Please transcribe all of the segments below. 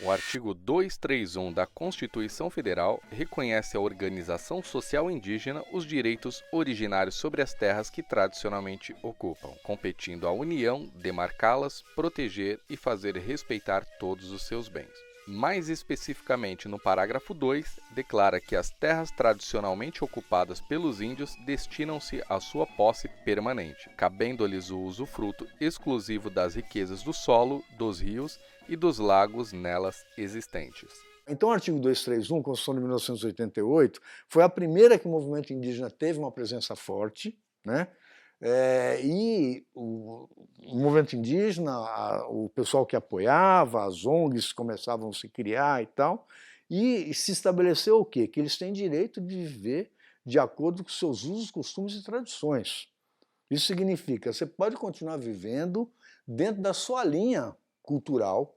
O artigo 231 da Constituição Federal reconhece à organização social indígena os direitos originários sobre as terras que tradicionalmente ocupam, competindo à União demarcá-las, proteger e fazer respeitar todos os seus bens. Mais especificamente, no parágrafo 2, declara que as terras tradicionalmente ocupadas pelos índios destinam-se à sua posse permanente, cabendo-lhes o usufruto exclusivo das riquezas do solo, dos rios e dos lagos nelas existentes. Então, o artigo 231, Constituição de 1988, foi a primeira que o movimento indígena teve uma presença forte, né? E o movimento indígena, o pessoal que apoiava, as ONGs começavam a se criar e tal, e se estabeleceu o quê? Que eles têm direito de viver de acordo com seus usos, costumes e tradições. Isso significa, você pode continuar vivendo dentro da sua linha cultural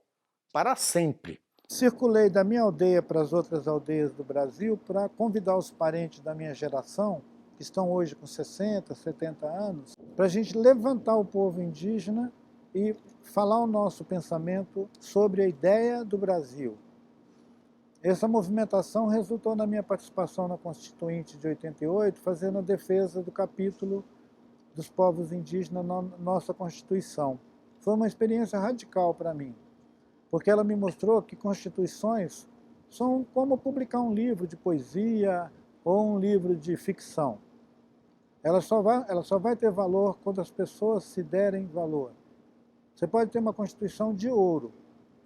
para sempre. Circulei da minha aldeia para as outras aldeias do Brasil para convidar os parentes da minha geração, que estão hoje com 60, 70 anos, para a gente levantar o povo indígena e falar o nosso pensamento sobre a ideia do Brasil. Essa movimentação resultou na minha participação na Constituinte de 88, fazendo a defesa do capítulo dos povos indígenas na nossa Constituição. Foi uma experiência radical para mim, porque ela me mostrou que constituições são como publicar um livro de poesia ou um livro de ficção. Ela só vai ter valor quando as pessoas se derem valor. Você pode ter uma Constituição de ouro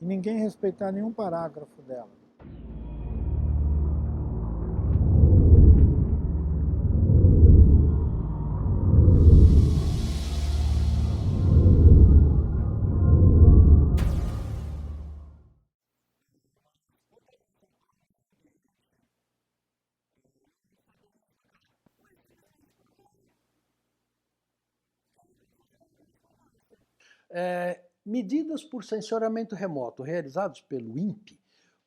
e ninguém respeitar nenhum parágrafo dela. Medidas por sensoramento remoto realizadas pelo INPE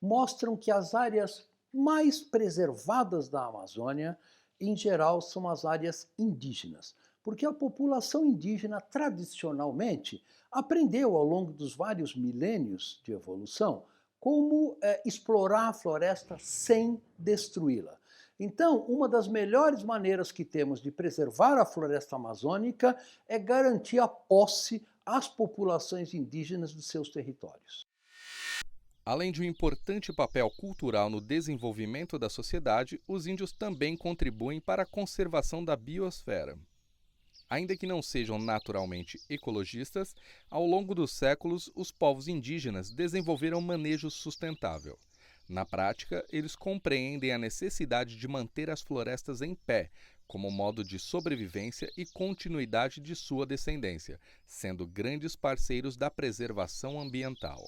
mostram que as áreas mais preservadas da Amazônia, em geral, são as áreas indígenas, porque a população indígena, tradicionalmente, aprendeu ao longo dos vários milênios de evolução como explorar a floresta sem destruí-la. Então, uma das melhores maneiras que temos de preservar a floresta amazônica é garantir a posse às populações indígenas dos seus territórios. Além de um importante papel cultural no desenvolvimento da sociedade, os índios também contribuem para a conservação da biosfera. Ainda que não sejam naturalmente ecologistas, ao longo dos séculos, os povos indígenas desenvolveram manejo sustentável. Na prática, eles compreendem a necessidade de manter as florestas em pé, como modo de sobrevivência e continuidade de sua descendência, sendo grandes parceiros da preservação ambiental.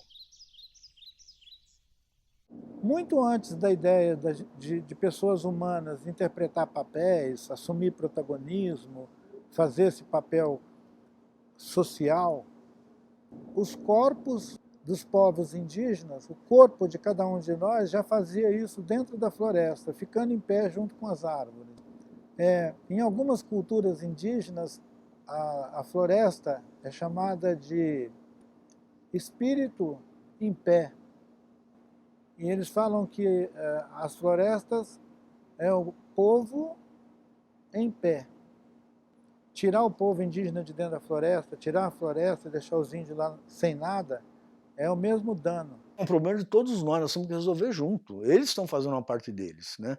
Muito antes da ideia de pessoas humanas interpretar papéis, assumir protagonismo, fazer esse papel social, os corpos dos povos indígenas, o corpo de cada um de nós já fazia isso dentro da floresta, ficando em pé junto com as árvores. Em algumas culturas indígenas, a floresta é chamada de espírito em pé. E eles falam que as florestas é o povo em pé. Tirar o povo indígena de dentro da floresta, tirar a floresta e deixar os índios lá sem nada, é o mesmo dano. É um problema de todos nós temos que resolver junto. Eles estão fazendo uma parte deles, né?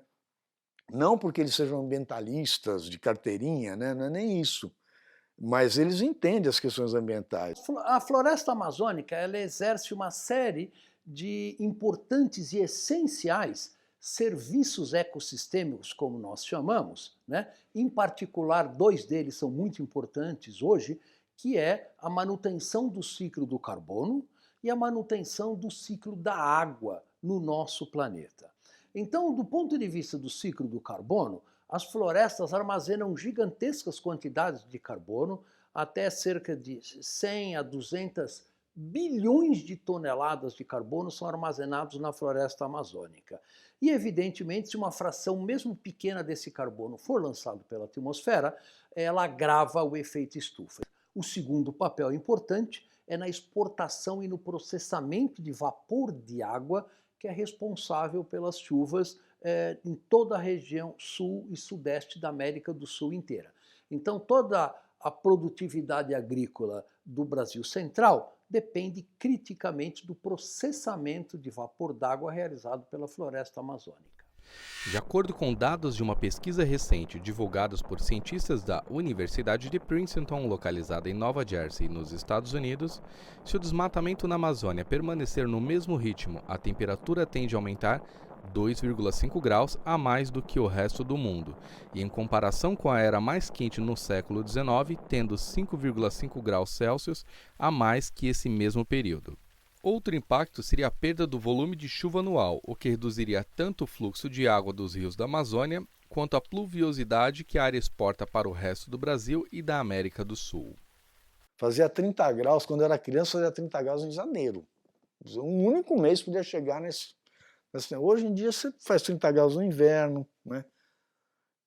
Não porque eles sejam ambientalistas de carteirinha, né? Não é nem isso. Mas eles entendem as questões ambientais. A floresta amazônica ela exerce uma série de importantes e essenciais serviços ecossistêmicos, como nós chamamos, né? Em particular, 2 deles são muito importantes hoje, que é a manutenção do ciclo do carbono e a manutenção do ciclo da água no nosso planeta. Então, do ponto de vista do ciclo do carbono, as florestas armazenam gigantescas quantidades de carbono, até cerca de 100 a 200 bilhões de toneladas de carbono são armazenados na floresta amazônica. E, evidentemente, se uma fração mesmo pequena desse carbono for lançado pela atmosfera, ela agrava o efeito estufa. O segundo papel importante é na exportação e no processamento de vapor de água que é responsável pelas chuvas em toda a região sul e sudeste da América do Sul inteira. Então, toda a produtividade agrícola do Brasil Central depende criticamente do processamento de vapor d'água realizado pela floresta amazônica. De acordo com dados de uma pesquisa recente divulgados por cientistas da Universidade de Princeton, localizada em Nova Jersey, nos Estados Unidos, se o desmatamento na Amazônia permanecer no mesmo ritmo, a temperatura tende a aumentar 2,5 graus a mais do que o resto do mundo, e em comparação com a era mais quente no século XIX, tendo 5,5 graus Celsius a mais que esse mesmo período. Outro impacto seria a perda do volume de chuva anual, o que reduziria tanto o fluxo de água dos rios da Amazônia, quanto a pluviosidade que a área exporta para o resto do Brasil e da América do Sul. Fazia 30 graus, quando eu era criança, fazia 30 graus em janeiro. Um único mês podia chegar nesse. Hoje em dia você faz 30 graus no inverno, né?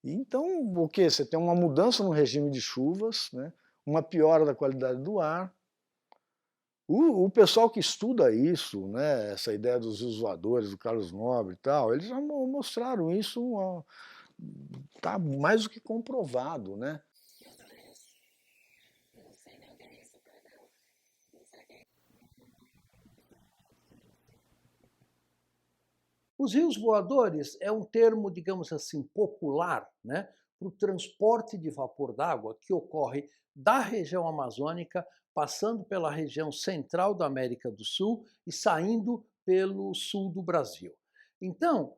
Então, o que? Você tem uma mudança no regime de chuvas, né? Uma piora da qualidade do ar. O pessoal que estuda isso, né, essa ideia dos rios voadores, do Carlos Nobre e tal, eles já mostraram isso, está mais do que comprovado, né? Os rios voadores é um termo, digamos assim, popular, né, para o transporte de vapor d'água que ocorre da região amazônica, passando pela região central da América do Sul e saindo pelo sul do Brasil. Então,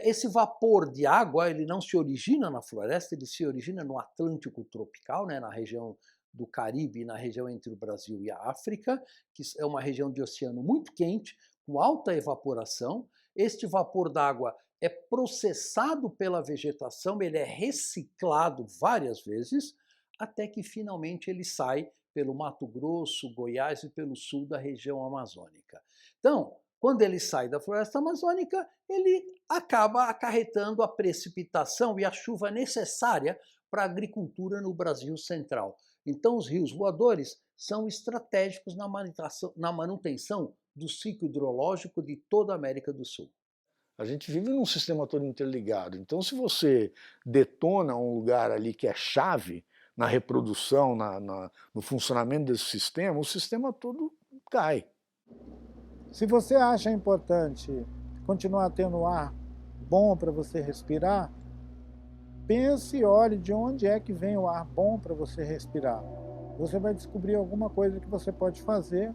esse vapor de água ele não se origina na floresta, ele se origina no Atlântico tropical, né, na região do Caribe, na região entre o Brasil e a África, que é uma região de oceano muito quente, com alta evaporação. Este vapor d'água é processado pela vegetação, ele é reciclado várias vezes, até que finalmente ele sai pelo Mato Grosso, Goiás e pelo sul da região amazônica. Então, quando ele sai da floresta amazônica, ele acaba acarretando a precipitação e a chuva necessária para a agricultura no Brasil central. Então, os rios voadores são estratégicos na manutenção do ciclo hidrológico de toda a América do Sul. A gente vive num sistema todo interligado. Então, se você detona um lugar ali que é chave na reprodução, no funcionamento desse sistema, o sistema todo cai. Se você acha importante continuar tendo ar bom para você respirar, pense e olhe de onde é que vem o ar bom para você respirar. Você vai descobrir alguma coisa que você pode fazer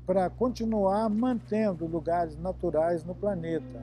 para continuar mantendo lugares naturais no planeta.